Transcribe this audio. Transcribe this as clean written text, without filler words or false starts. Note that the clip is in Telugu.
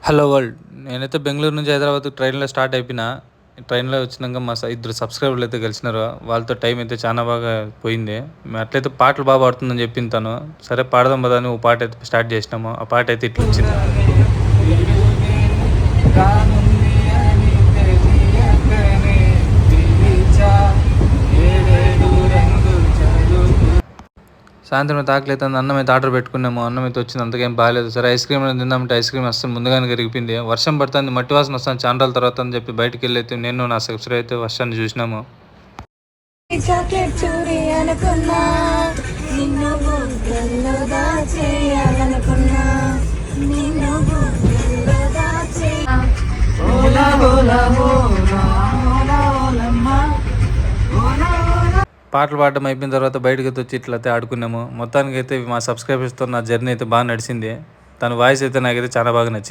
Hello world. నేనైతే బెంగుళూరు నుంచి హైదరాబాద్ ట్రైన్‌లో స్టార్ట్ అయిపోయినా. ట్రైన్‌లో వచ్చినంక ఇద్దరు సబ్‌స్క్రైబర్‌లు అయితే కలిసినారు. వాళ్ళతో టైం అయితే చానా బాగా పోయింది. అట్లయితే పాటలు బాగా పాడుతుందని చెప్పింది తను. సరే పాడదాం పదా అని ఓ పాట అయితే స్టార్ట్ చేసినాము. ఆ పాట అయితే ఇట్లొచ్చింది. రానుంది అని తెలియకనే పిలిచా ఏడేడు రంగులు చదువు. సాయంత్రం అయితే ఆకలైతుంది. అన్నం అయితే ఆర్డర్ పెట్టుకున్నాము. అన్నం అయితే వచ్చింది. అంతకేం బాగాలేదు. సరే ఐస్ క్రీమ్ తిందామంటే ఐస్ క్రీమ్ అస్సలు ముందుగానే కరిగిపోయింది. వర్షం పడుతుంది, మట్టి వాసన వస్తుంది చాలా రోజుల తర్వాత అని చెప్పి బయటికి వెళ్ళి అయితే నేను నా సబ్స్క్రైబర్ అయితే వర్షాన్ని చూసినాము. చాక్లెట్ చూరి అనుకున్నా, నిన్ను బుగ్గల్లో దాచేయాలనుకున్నా, నిన్ను బుగ్గల్లో దాచేయాలనుకున్నా. పాటలు పాడడం అయిపోయిన తర్వాత బయటకు అయితే వచ్చి ఇట్లయితే ఆడుకున్నాము. మొత్తానికి అయితే మా సబ్స్క్రైబర్స్తో నా జర్నీ అయితే బాగా నడిచింది. తన వాయిస్ అయితే నాకైతే చాలా బాగా నచ్చింది.